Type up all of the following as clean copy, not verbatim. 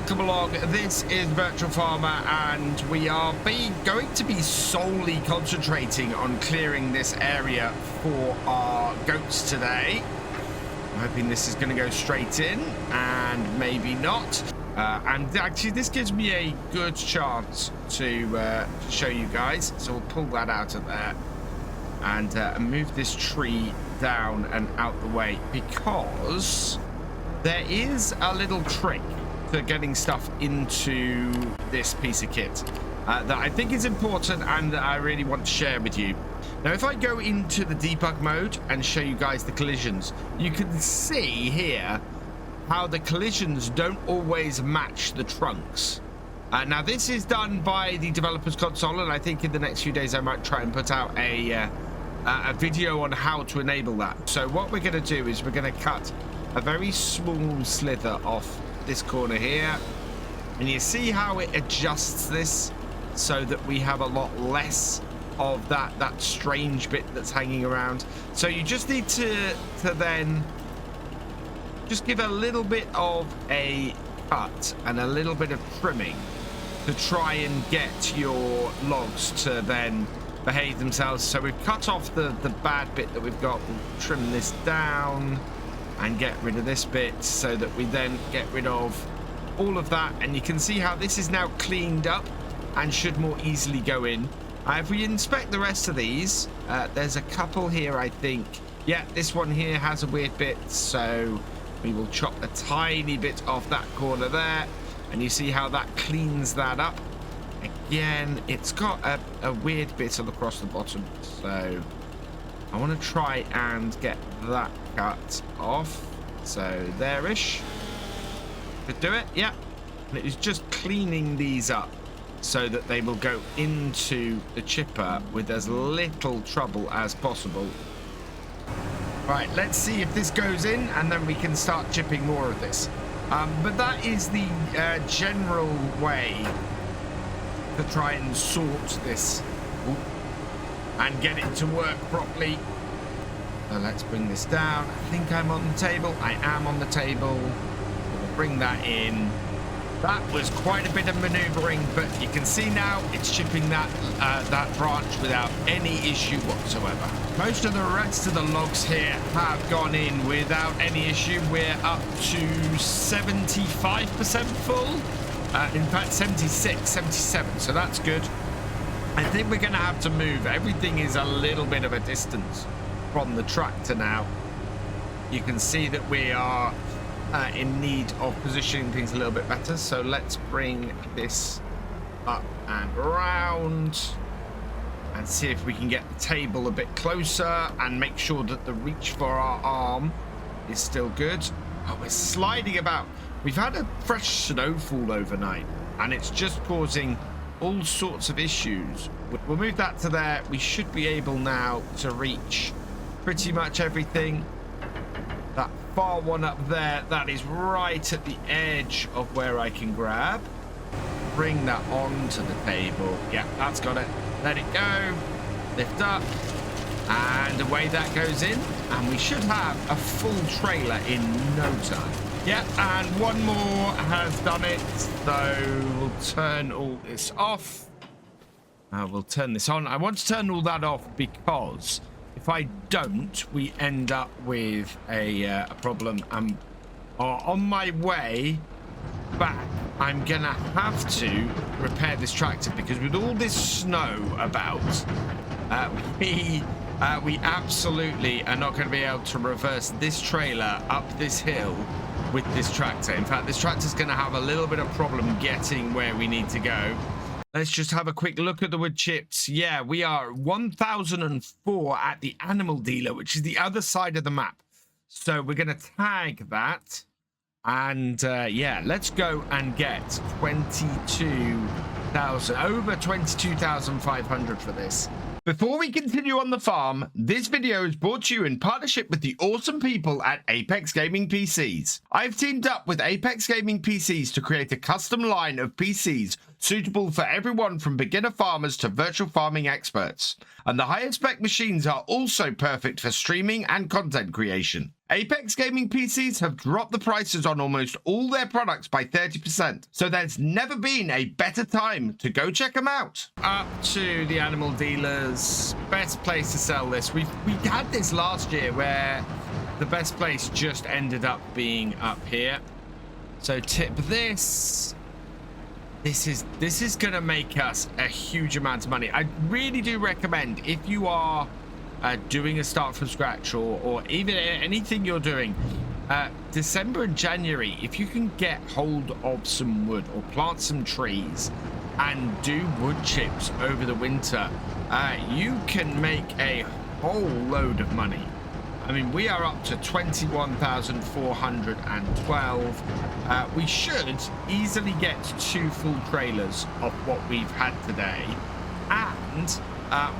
welcome along. This is Virtual Farmer, and we are going to be solely concentrating on clearing this area for our goats today. I'm hoping this is going to go straight in, and maybe not. And actually, this gives me a good chance to show you guys. So we'll pull that out of there and move this tree down and out the way, because there is a little trick to getting stuff into this piece of kit that I think is important and that I really want to share with you. Now, if I go into the debug mode and show you guys the collisions, you can see here how the collisions don't always match the trunks. Now, this is done by the developer's console, and I think in the next few days I might try and put out a video on how to enable that. So what we're going to do is we're going to cut a very small slither off this corner here, and you see how it adjusts this so that we have a lot less of that strange bit that's hanging around. So you just need to then just give a little bit of a cut and a little bit of trimming to try and get your logs to then behave themselves. So we've cut off the bad bit that we've got. We'll trim this down and get rid of this bit so that we then get rid of all of that, and you can see how this is now cleaned up and should more easily go in. If we inspect the rest of these, there's a couple here, I think. Yeah, this one here has a weird bit, so we will chop a tiny bit off that corner there, and you see how that cleans that up. Again, it's got a weird bit all across the bottom, so I want to try and get that cut off. So there-ish. Could do it, yeah. And it is just cleaning these up so that they will go into the chipper with as little trouble as possible. Right, let's see if this goes in, and then we can start chipping more of this. But that is the general way to try and sort this and get it to work properly. So let's bring this down. I think I'm on the table. I am on the table. We'll bring that in. That was quite a bit of maneuvering, but you can see now it's chipping that branch without any issue whatsoever. Most of the rest of the logs here have gone in without any issue. We're up to 75% full. In fact, 76, 77, so that's good. I think we're going to have to move. Everything is a little bit of a distance from the tractor now. You can see that we are in need of positioning things a little bit better. So let's bring this up and around and see if we can get the table a bit closer and make sure that the reach for our arm is still good. Oh, we're sliding about. We've had a fresh snowfall overnight, and it's just causing all sorts of issues. We'll move that to there. We should be able now to reach pretty much everything. That far one up there, that is right at the edge of where I can grab. Bring that onto the table. Yeah, that's got it. Let it go. Lift up. And away that goes in. And we should have a full trailer in no time. Yeah, and one more has done it. So we'll turn all this off. We'll turn this on. I want to turn all that off because if I don't, we end up with a problem. On my way back, I'm going to have to repair this tractor because with all this snow about, we absolutely are not going to be able to reverse this trailer up this hill with this tractor. In fact, this tractor's going to have a little bit of problem getting where we need to go. Let's just have a quick look at the wood chips. Yeah, we are 1004 at the animal dealer, which is the other side of the map. So we're going to tag that. And yeah, let's go and get 22,000, over 22,500 for this. Before we continue on the farm, this video is brought to you in partnership with the awesome people at Apex Gaming PCs. I've teamed up with Apex Gaming PCs to create a custom line of PCs suitable for everyone from beginner farmers to virtual farming experts. And the highest spec machines are also perfect for streaming and content creation. Apex Gaming PCs have dropped the prices on almost all their products by 30%, so there's never been a better time to go check them out. Up to the animal dealers, best place to sell this. We had this last year where the best place just ended up being up here. So tip this. This is gonna make us a huge amount of money. I really do recommend, if you are doing a start from scratch or even anything you're doing, December and January, if you can get hold of some wood or plant some trees and do wood chips over the winter, you can make a whole load of money. I mean, we are up to 21,412. We should easily get 2 full trailers of what we've had today. And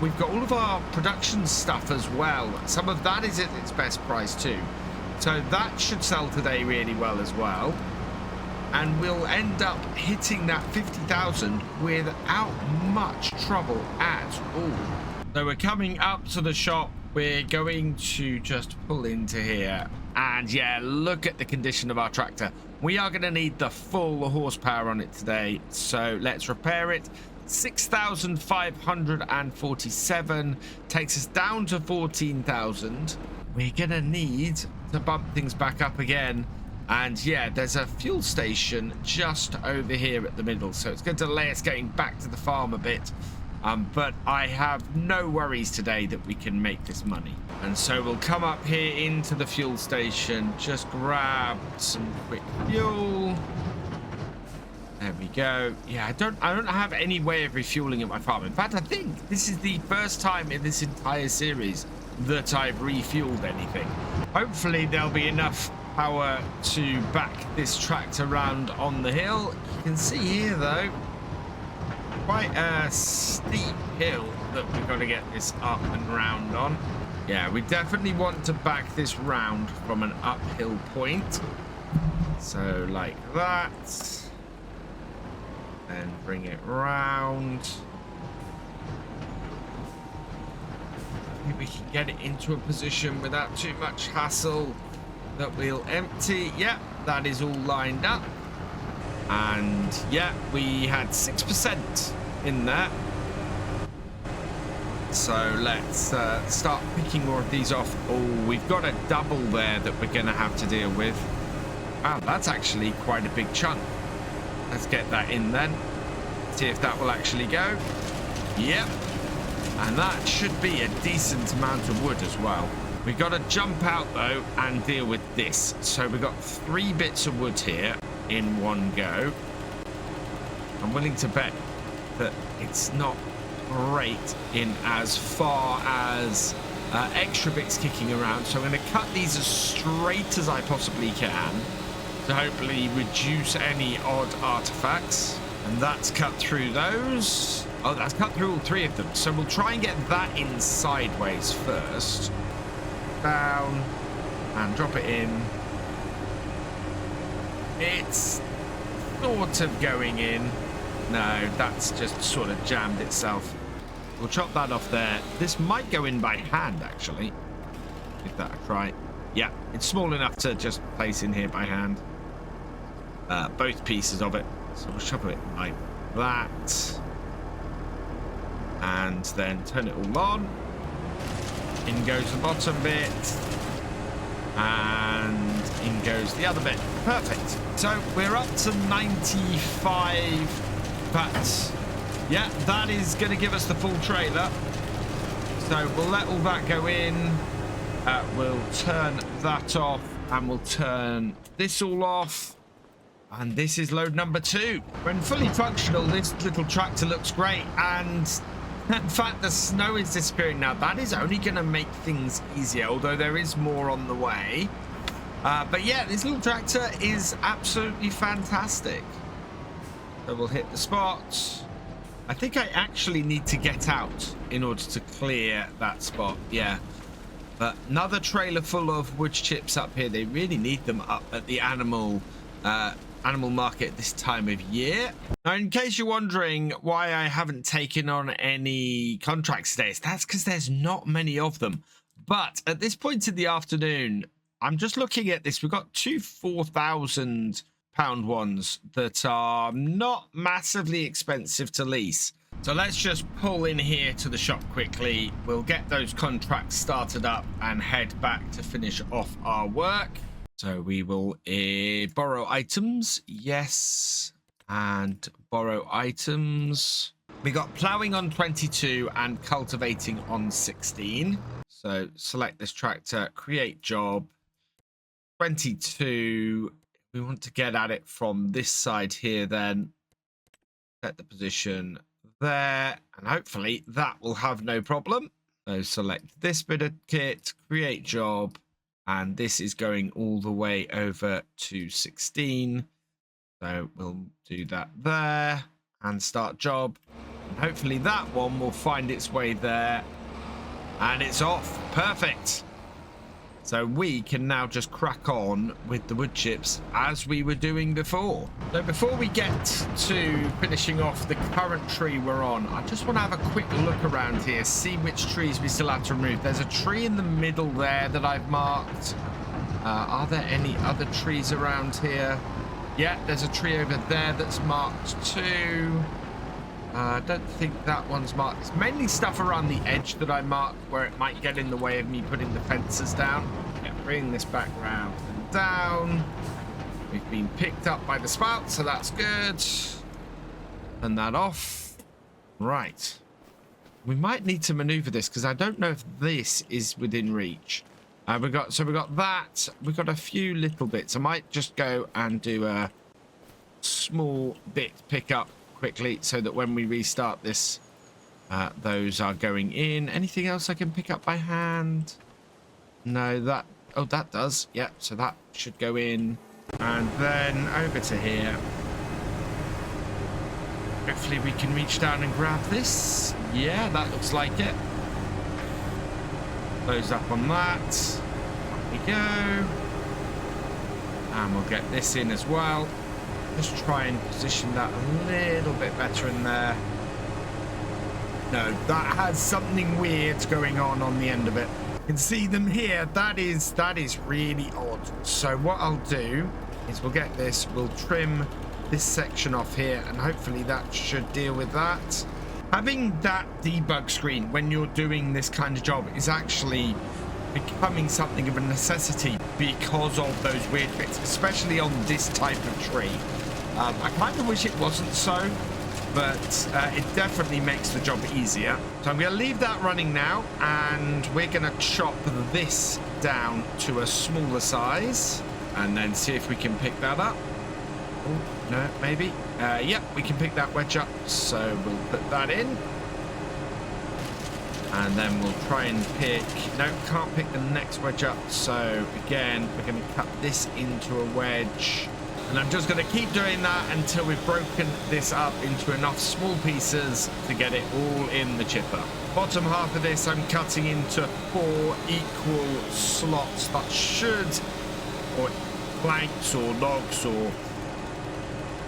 we've got all of our production stuff as well. Some of that is at its best price too. So that should sell today really well as well. And we'll end up hitting that 50,000 without much trouble at all. So we're coming up to the shop. We're going to just pull into here. And yeah, look at the condition of our tractor. We are going to need the full horsepower on it today. So let's repair it. 6,547 takes us down to 14,000. We're gonna need to bump things back up again, and yeah, there's a fuel station just over here at the middle, so it's going to delay us getting back to the farm a bit, but I have no worries today that we can make this money. And so we'll come up here into the fuel station, just grab some quick fuel. There we go. Yeah, I don't have any way of refueling at my farm. In fact, I think this is the first time in this entire series that I've refueled anything. Hopefully there'll be enough power to back this tractor around on the hill. You can see here though, quite a steep hill that we've got to get this up and round on. Yeah, we definitely want to back this round from an uphill point. So like that. And bring it round. Maybe we can get it into a position without too much hassle that we'll empty. Yeah, that is all lined up. And yeah, we had 6% in there. So let's start picking more of these off. Oh, we've got a double there that we're going to have to deal with. Wow, that's actually quite a big chunk. Let's get that in then. See if that will actually go. Yep. And that should be a decent amount of wood as well. We've got to jump out though and deal with this. So we've got 3 bits of wood here in one go. I'm willing to bet that it's not great in as far as extra bits kicking around. So I'm going to cut these as straight as I possibly can to hopefully reduce any odd artifacts. And that's cut through those. Oh, that's cut through all 3 of them. So we'll try and get that in sideways first. Down and drop it in. It's sort of going in. No, that's just sort of jammed itself. We'll chop that off there. This might go in by hand, actually. Give that a try. Yeah, it's small enough to just place in here by hand. Both pieces of it. So we'll chop it like that. And then turn it all on. In goes the bottom bit. And in goes the other bit. Perfect. So we're up to 95. But yeah, that is going to give us the full trailer. So we'll let all that go in. We'll turn that off. And we'll turn this all off. And this is load number 2. When fully functional, this little tractor looks great. And in fact, the snow is disappearing now. That is only going to make things easier, although there is more on the way. But yeah, this little tractor is absolutely fantastic. So we'll hit the spot. I think I actually need to get out in order to clear that spot. Yeah. But another trailer full of wood chips up here. They really need them up at the animal animal market this time of year. Now, in case you're wondering why I haven't taken on any contracts today, that's because there's not many of them. But at this point in the afternoon, I'm just looking at this. We've got two 4,000-pound ones that are not massively expensive to lease. So let's just pull in here to the shop quickly. We'll get those contracts started up and head back to finish off our work. So we will borrow items. Yes. And borrow items. We got ploughing on 22 and cultivating on 16. So select this tractor, create job. 22. We want to get at it from this side here then. Set the position there. And hopefully that will have no problem. So select this bit of kit, create job. And this is going all the way over to 16. So we'll do that there and start job. And hopefully that one will find its way there. And it's off. Perfect. So we can now just crack on with the wood chips as we were doing before. So before we get to finishing off the current tree we're on, I just want to have a quick look around here, see which trees we still have to remove. There's a tree in the middle there that I've marked. Are there any other trees around here? Yeah, there's a tree over there that's marked too. I don't think that one's marked. It's mainly stuff around the edge that I marked where it might get in the way of me putting the fences down. Yeah, bring this back round and down. We've been picked up by the spout, so that's good. Turn that off. Right. We might need to maneuver this because I don't know if this is within reach. We got that. We've got a few little bits. I might just go and do a small bit pickup quickly so that when we restart this, those are going in. Anything else I can pick up by hand? No, that... Oh, that does. Yep, so that should go in. And then over to here. Hopefully we can reach down and grab this. Yeah, that looks like it. Close up on that. Up we go. And we'll get this in as well. Just try and position that a little bit better in there. No, that has something weird going on the end of it. You can see them here. That is really odd. So what I'll do is we'll get this. We'll trim this section off here, and hopefully that should deal with that. Having that debug screen when you're doing this kind of job is actually becoming something of a necessity because of those weird bits, especially on this type of tree. I kind of wish it wasn't so, but it definitely makes the job easier. So I'm going to leave that running now, and we're going to chop this down to a smaller size and then see if we can pick that up. Oh, no, maybe. Yep, we can pick that wedge up, so we'll put that in. And then we'll try and pick... No, can't pick the next wedge up, so again, we're going to cut this into a wedge. And I'm just going to keep doing that until we've broken this up into enough small pieces to get it all in the chipper. Bottom half of this I'm cutting into 4 equal slots that should, or planks or logs, or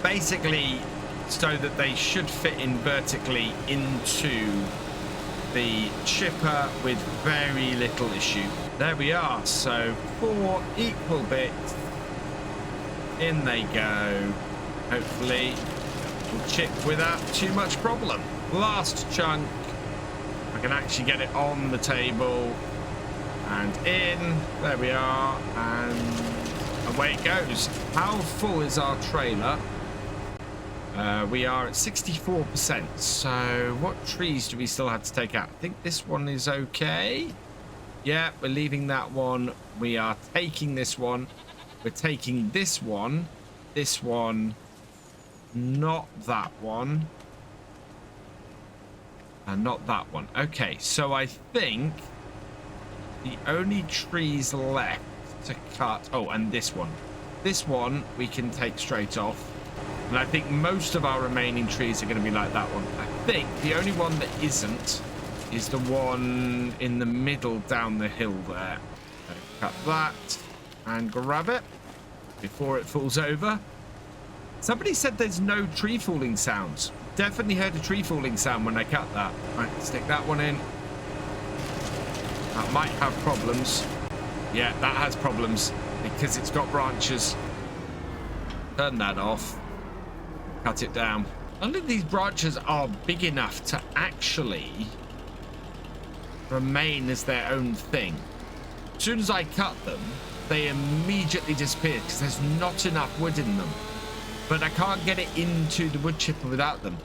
basically so that they should fit in vertically into the chipper with very little issue. There we are. So 4 equal bits. In they go. Hopefully we'll chip without too much problem. Last chunk. I can actually get it on the table and in. There we are. And away it goes. How full is our trailer? We are at 64%. So what trees do we still have to take out? I think this one is okay. Yeah, we're leaving that one. We are taking this one. We're taking this one, not that one, and not that one. Okay, so I think the only trees left to cut... Oh, and this one. This one we can take straight off. And I think most of our remaining trees are going to be like that one. I think the only one that isn't is the one in the middle down the hill there. So cut that and grab it. before it falls over. Somebody said there's no tree falling sounds. Definitely heard a tree falling sound when I cut that. Right, stick that one in. That might have problems. Yeah, that has problems because it's got branches. Turn that off. Cut it down. None of these branches are big enough to actually remain as their own thing. As soon as I cut them, they immediately disappear because there's not enough wood in them. But I can't get it into the wood chipper without them.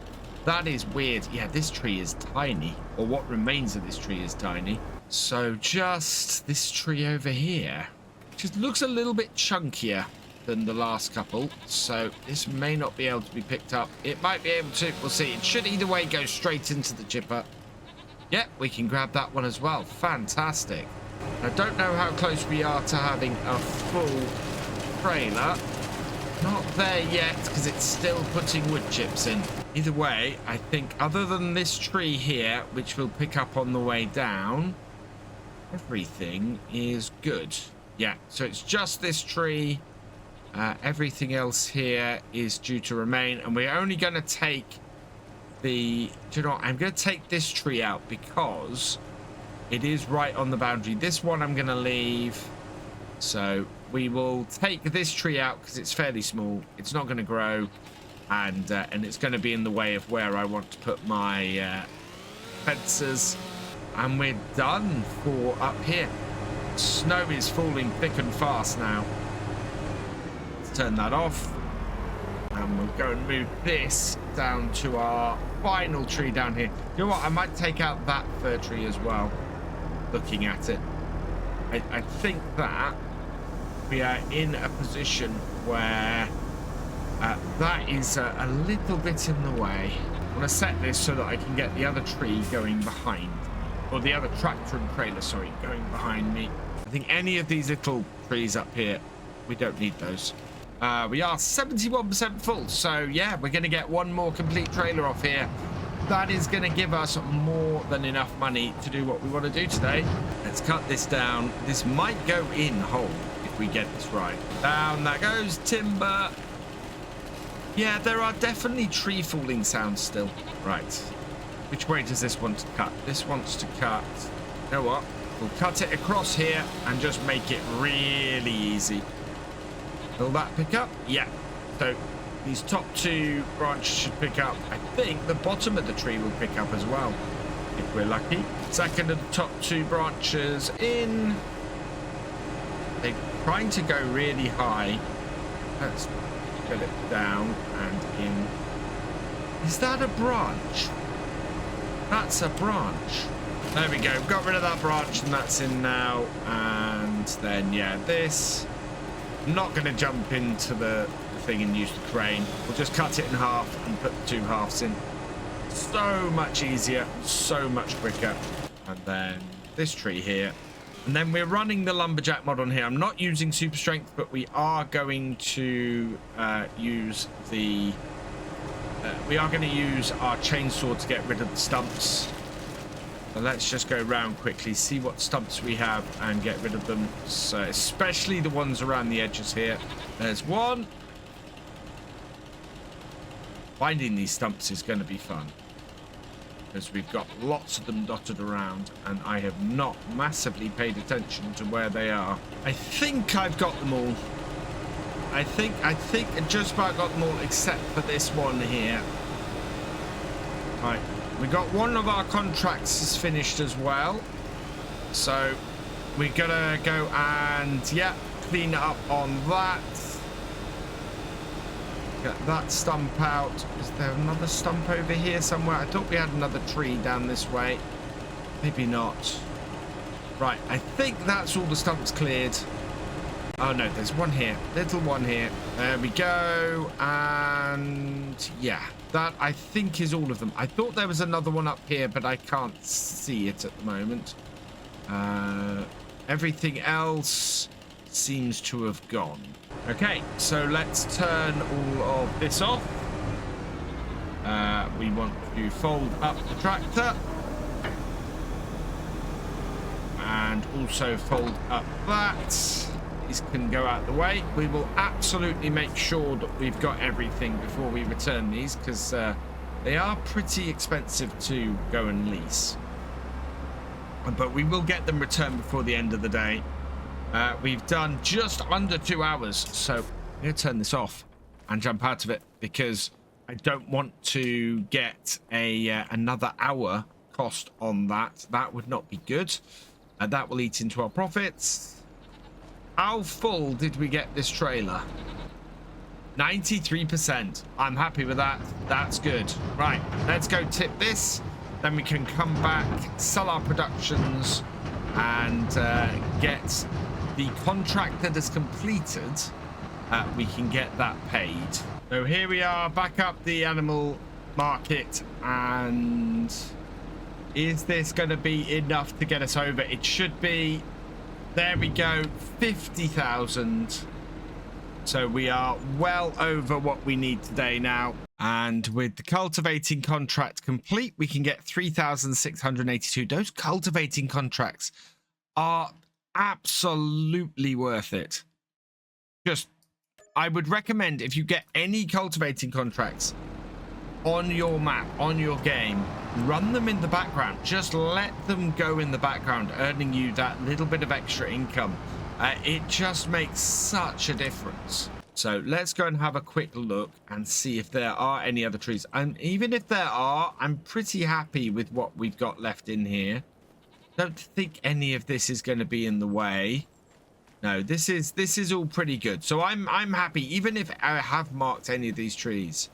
That is weird. Yeah, this tree is tiny, or what remains of this tree is tiny. So just this tree over here just looks a little bit chunkier than the last couple, so this may not be able to be picked up. It might be able to. We'll see. It should either way go straight into the chipper. Yep, we can grab that one as well. Fantastic. I don't know how close we are to having a full trailer. Not there yet because it's still putting wood chips in. Either way, I think other than this tree here, which we'll pick up on the way down, everything is good. Yeah, so it's just this tree. Everything else here is due to remain, and we're only going to take the... Do you know what? I'm going to take this tree out because it is right on the boundary. This one I'm going to leave. So we will take this tree out because it's fairly small. It's not going to grow, and it's going to be in the way of where I want to put my fences. And we're done for up here. Snow is falling thick and fast now. Turn that off, and we'll go and move this down to our final tree down here. You know what? I might take out that fir tree as well. Looking at it, I think that we are in a position where that is a little bit in the way. I want to set this so that I can get the other tree going behind, or the other tractor and trailer, sorry, going behind me. I think any of these little trees up here, we don't need those. We are 71% full, so yeah, we're going to get one more complete trailer off here. That is going to give us more than enough money to do what we want to do today. Let's cut this down. This might go in whole if we get this right. Down that goes, timber. Yeah, there are definitely tree falling sounds still. Right, which way does this want to cut? This wants to cut, you know what? We'll cut it across here and just make it really easy. Will that pick up? Yeah. So these top two branches should pick up. I think the bottom of the tree will pick up as well, if we're lucky. Second of the top two branches in. They're trying to go really high. Let's get it down and in. Is that a branch? That's a branch. There we go. Got rid of that branch and that's in now. And then, yeah, this. I'm not going to jump into the thing and use the crane. We'll just cut it in half and put the two halves in. So much easier, so much quicker. And then this tree here. And then we're running the lumberjack mod on here. I'm not using super strength, but we are going to use the... we are going to use our chainsaw to get rid of the stumps. So let's just go around quickly, see what stumps we have and get rid of them. So especially the ones around the edges here. There's one. Finding these stumps is going to be fun, because we've got lots of them dotted around and I have not massively paid attention to where they are. I think I've got them all. I think I just about got them all except for this one here. Right. We got one of our contracts is finished as well, so we're gonna go and clean up on that. Get that stump out. Is there another stump over here somewhere? I thought we had another tree down this way. Maybe not. Right, I think that's all the stumps cleared. Oh no, there's one here, little one here. There we go, and yeah. That, I think, is all of them. I thought there was another one up here, but I can't see it at the moment. Everything else seems to have gone. Okay, so let's turn all of this off. We want to fold up the tractor. And also fold up that. these can go out the way. We will absolutely make sure that we've got everything before we return these, because they are pretty expensive to go and lease. But we will get them returned before the end of the day. We've done just under 2 hours, so I'm going to turn this off and jump out of it, because I don't want to get another hour cost on that. That would not be good. That will eat into our profits. How full did we get this trailer? 93%. I'm happy with that. That's good. Right, let's go tip this. Then we can come back, sell our productions, and get the contract that is completed. We can get that paid. So here we are, back up the animal market, and is this going to be enough to get us over? It should be. There we go, 50,000. So we are well over what we need today now. And with the cultivating contract complete, we can get 3,682. Those cultivating contracts are absolutely worth it. Just, I would recommend, if you get any cultivating contracts on your map, on your game, run them in the background. Just let them go in the background, earning you that little bit of extra income. It just makes such a difference. So let's go and have a quick look and see if there are any other trees. And even if there are, I'm pretty happy with what we've got left in here. Don't think any of this is going to be in the way. No, this is all pretty good. So I'm happy, even if I have marked any of these trees.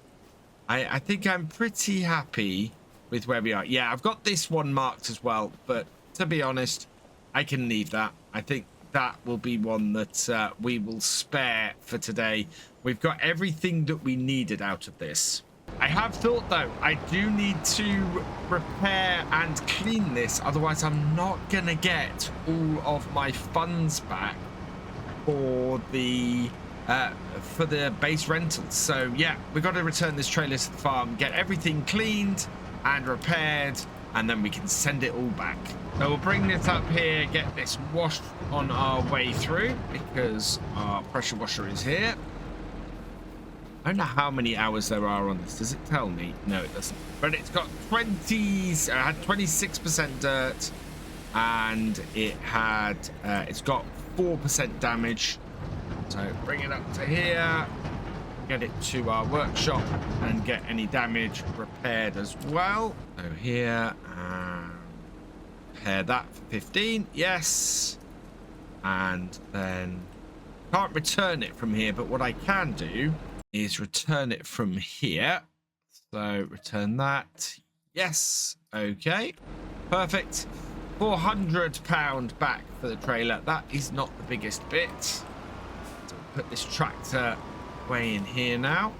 I think I'm pretty happy with where we are. Yeah, I've got this one marked as well, but to be honest, I can leave that. I think that will be one that we will spare for today. We've got everything that we needed out of this. I have thought, though, I do need to repair and clean this, otherwise I'm not going to get all of my funds back for the base rentals. So yeah, we've got to return this trailer to the farm, get everything cleaned and repaired, and then we can send it all back. So we'll bring this up here, get this washed on our way through, because our pressure washer is here. I don't know how many hours there are on this. Does it tell me? No, it doesn't. But it's got 26% dirt, and it's got 4% damage. So bring it up to here, get it to our workshop, and get any damage repaired as well. So here, repair that for 15. Yes. And then can't return it from here, but what I can do is return it from here. So return that. Yes. Okay. Perfect. £400 back for the trailer. That is not the biggest bit. So we'll put this tractor way in here now.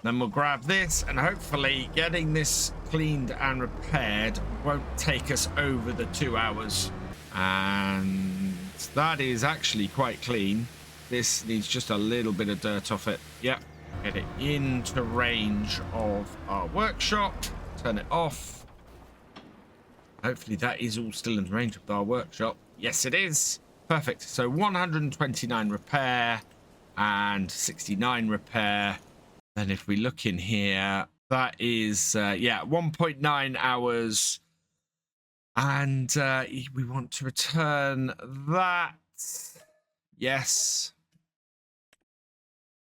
Then we'll grab this, and hopefully getting this cleaned and repaired won't take us over the 2 hours. And that is actually quite clean. This needs just a little bit of dirt off it. Yep. Get it into range of our workshop. Turn it off. Hopefully that is all still in range of our workshop. Yes, it is. Perfect. So 129 repair and 69 repair. Then if we look in here, that is, yeah, 1.9 hours. And we want to return that. Yes.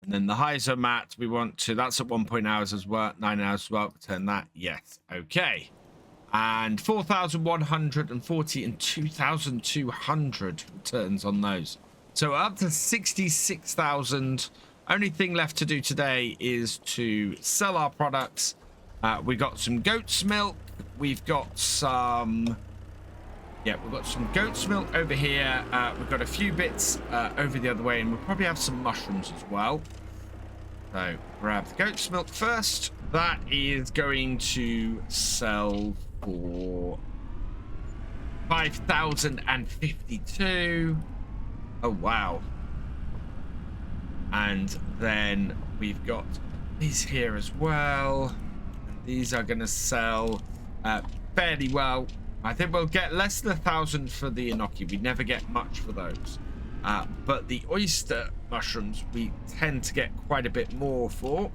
And then the Hyzo mat, we want to, that's at 1.9 hours as well, 9 hours as well. Return that. Yes. Okay. And 4,140 and 2,200 returns on those. So up to 66,000. Only thing left to do today is to sell our products. We got some goat's milk. We've got some, yeah, we've got some goat's milk over here. We've got a few bits over the other way, and we'll probably have some mushrooms as well. So grab the goat's milk first. That is going to sell for 5,052. Oh, wow. And then we've got these here as well. And these are going to sell fairly well. I think we'll get less than 1,000 for the inoki. We never get much for those. But the oyster mushrooms we tend to get quite a bit more for.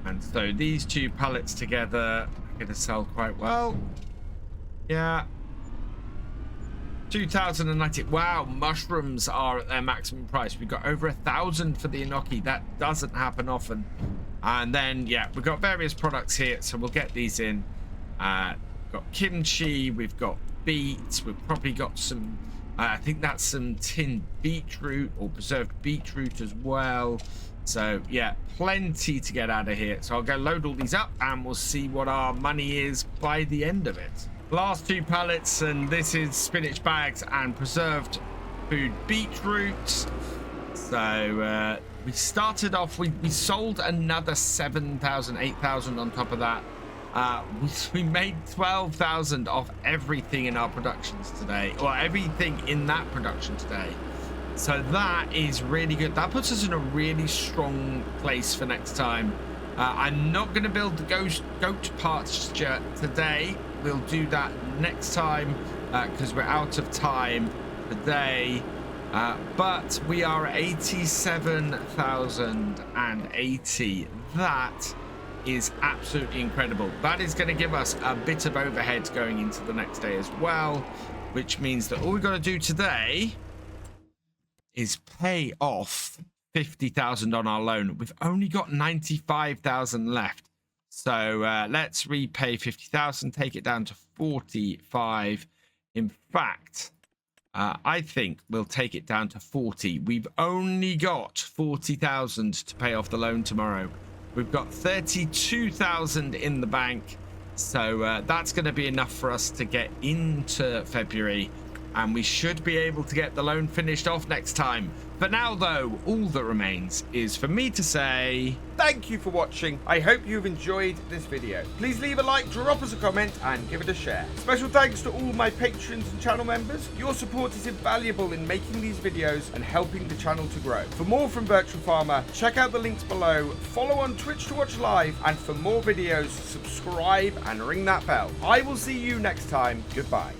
And so these 2 pallets together are going to sell quite well. Yeah. 2,090. Wow, mushrooms are at their maximum price. We've got over 1,000 for the enoki. That doesn't happen often. And then, yeah, we've got various products here, so we'll get these in. We've got kimchi, we've got beets, we've probably got some, I think that's some tinned beetroot or preserved beetroot as well. So, yeah, plenty to get out of here. So I'll go load all these up and we'll see what our money is by the end of it. Last 2 pallets, and this is spinach bags and preserved food beetroot. So we started off, we sold another 7,000, 8,000 on top of that. We made 12,000 off everything in our productions today, or everything in that production today. So that is really good. That puts us in a really strong place for next time. I'm not going to build the goat pasture today. We'll do that next time because we're out of time today. But we are at 87,080. That is absolutely incredible. That is going to give us a bit of overhead going into the next day as well, which means that all we've got to do today is pay off 50,000 on our loan. We've only got 95,000 left. So let's repay 50,000, take it down to 45. In fact, I think we'll take it down to 40. We've only got 40,000 to pay off the loan tomorrow. We've got 32,000 in the bank. So that's going to be enough for us to get into February. And we should be able to get the loan finished off next time. For now, though, all that remains is for me to say thank you for watching. I hope you've enjoyed this video. Please leave a like, drop us a comment, and give it a share. Special thanks to all my patrons and channel members. Your support is invaluable in making these videos and helping the channel to grow. For more from Virtual Farmer, check out the links below, follow on Twitch to watch live, and for more videos, subscribe and ring that bell. I will see you next time. Goodbye.